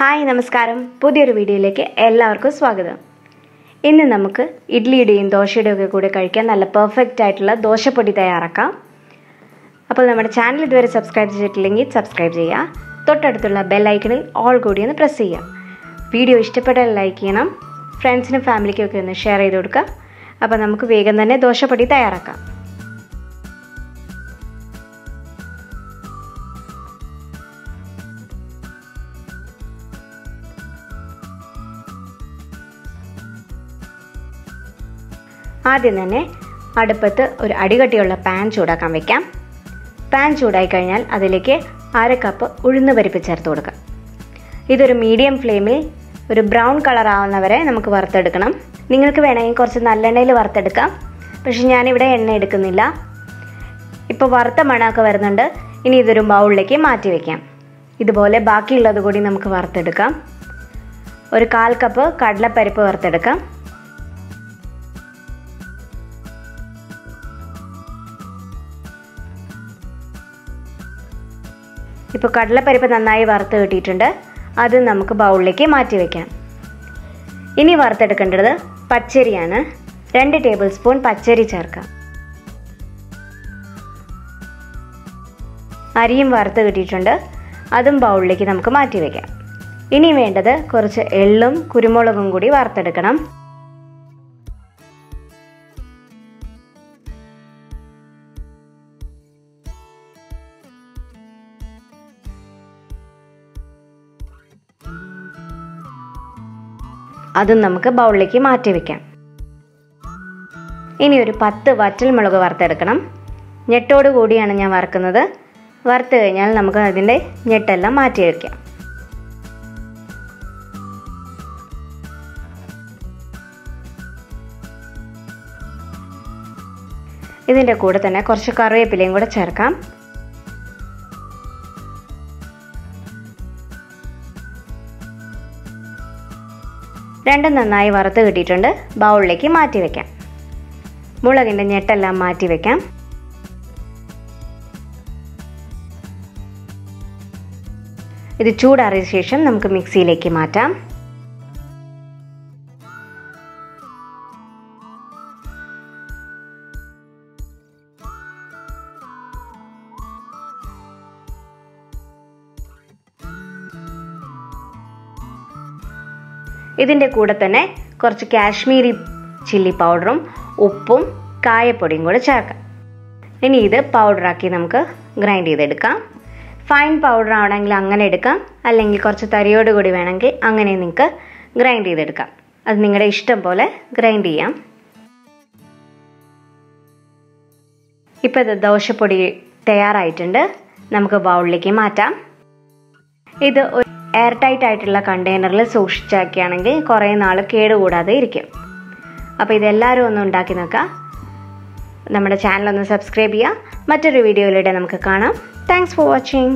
Hi നമസ്കാരം പുതിയൊരു വീഡിയോയിലേക്ക് എല്ലാവർക്കും സ്വാഗതം. ഇന്ന് നമുക്ക് ഇഡ്ലിയുടെയും ദോശയുടെയും ഒക്കെ കൂടെ കഴിക്കാൻ നല്ല പെർഫെക്റ്റ് ആയിട്ടുള്ള ദോശപ്പൊടി തയ്യാറാക്കാം. അപ്പോൾ നമ്മുടെ ചാനൽ ഇതുവരെ സബ്സ്ക്രൈബ് ചെയ്തിട്ടില്ലെങ്കിൽ സബ്സ്ക്രൈബ് ചെയ്യുക. തൊട്ടടുത്തുള്ള ബെൽ ഐക്കണിൽ ഓൾ കൂടി ഒന്ന് പ്രസ് ചെയ്യുക. വീഡിയോ ഇഷ്ടപ്പെട്ടാൽ ലൈക്ക് ചെയ്യണം. ഫ്രണ്ട്സിനും ഫാമിലിക്കും ഒക്കെ ഒന്ന് ഷെയർ ചെയ്ത് കൊടുക്കുക. അപ്പോൾ നമുക്ക് വേഗം തന്നെ ദോശപ്പൊടി തയ്യാറാക്കാം. ആദ്യം തന്നെ അടുപ്പത്ത് ഒരു അടികട്ടിയുള്ള പാൻ ചൂടാക്കാൻ വെക്കാം. പാൻ ചൂടായി കഴിഞ്ഞാൽ അതിലേക്ക് 1/2 കപ്പ് ഉഴുന്ന് പരിപ്പ് ചേർത്ത് കൊടുക്കാം. ഇതൊരു മീഡിയം ഫ്ലെയിമിൽ ഒരു ബ്രൗൺ കളർ ആവുന്നവരെ നമുക്ക് വറുത്തെടുക്കണം. നിങ്ങൾക്ക് വേണമെങ്കിൽ കുറച്ച് നല്ലെണ്ണയിൽ വറുത്തെടുക്കാം, പക്ഷെ ഞാനിവിടെ എണ്ണ എടുക്കുന്നില്ല. ഇപ്പോൾ വറുത്ത മണമൊക്കെ വരുന്നുണ്ട്. ഇനി ഇതൊരു ബൗളിലേക്ക് മാറ്റി വയ്ക്കാം. ഇതുപോലെ ബാക്കിയുള്ളത് കൂടി നമുക്ക് വറുത്തെടുക്കാം. ഒരു 1/4 കപ്പ് കടലപ്പരിപ്പ് വറുത്തെടുക്കാം. ഇപ്പോൾ കടലപ്പരിപ്പ് നന്നായി വറുത്ത് കിട്ടിയിട്ടുണ്ട്. അത് നമുക്ക് ബൗളിലേക്ക് മാറ്റി വയ്ക്കാം. ഇനി വറുത്തെടുക്കേണ്ടത് പച്ചരിയാണ്. 2 ടേബിൾ സ്പൂൺ പച്ചരി ചേർക്കാം. അരിയും വറുത്ത് കിട്ടിയിട്ടുണ്ട്. അതും ബൗളിലേക്ക് നമുക്ക് മാറ്റി വയ്ക്കാം. ഇനി വേണ്ടത് കുറച്ച് എള്ളും കുരുമുളകും കൂടി വറുത്തെടുക്കണം. അതും നമുക്ക് ബൗളിലേക്ക് മാറ്റി വയ്ക്കാം. ഇനി ഒരു 10 വറ്റൽമുളക് വറുത്തെടുക്കണം. ഞെട്ടോട് കൂടിയാണ് ഞാൻ വറുക്കുന്നത്. വറുത്ത് കഴിഞ്ഞാൽ നമുക്ക് അതിൻ്റെ ഞെട്ടെല്ലാം മാറ്റി വയ്ക്കാം. ഇതിൻ്റെ കൂടെ തന്നെ കുറച്ച് കറിവേപ്പിലയും കൂടെ ചേർക്കാം. രണ്ടും നന്നായി വറുത്ത് കിട്ടിയിട്ടുണ്ട്. ബൗളിലേക്ക് മാറ്റി വയ്ക്കാം. മുളകിൻ്റെ ഞെട്ടെല്ലാം മാറ്റി വയ്ക്കാം. ഇത് ചൂടാറിയ ശേഷം നമുക്ക് മിക്സിയിലേക്ക് മാറ്റാം. ഇതിൻ്റെ കൂടെ തന്നെ കുറച്ച് കാശ്മീരി ചില്ലി പൗഡറും ഉപ്പും കായപ്പൊടിയും കൂടെ ചേർക്കാം. ഇനി ഇത് പൗഡറാക്കി നമുക്ക് ഗ്രൈൻഡ് ചെയ്തെടുക്കാം. ഫൈൻ പൗഡർ ആണെങ്കിൽ അങ്ങനെ എടുക്കാം, അല്ലെങ്കിൽ കുറച്ച് തരിയോട് കൂടി വേണമെങ്കിൽ അങ്ങനെ നിങ്ങൾക്ക് ഗ്രൈൻഡ് ചെയ്തെടുക്കാം. അത് നിങ്ങളുടെ ഇഷ്ടം പോലെ ഗ്രൈൻഡ് ചെയ്യാം. ഇപ്പോൾ ഇത് ദോശപ്പൊടി തയ്യാറായിട്ടുണ്ട്. നമുക്ക് ബൗളിലേക്ക് മാറ്റാം. ഇത് എയർ ടൈറ്റ് ആയിട്ടുള്ള കണ്ടെയ്നറിൽ സൂക്ഷിച്ചാക്കുകയാണെങ്കിൽ കുറേ നാൾ കേടുകൂടാതെ ഇരിക്കും. അപ്പോൾ ഇതെല്ലാവരും ഒന്ന് ഉണ്ടാക്കി നോക്കാം. നമ്മുടെ ചാനൽ ഒന്ന് സബ്സ്ക്രൈബ് ചെയ്യുക. മറ്റൊരു വീഡിയോയിലൂടെ നമുക്ക് കാണാം. Thanks for watching.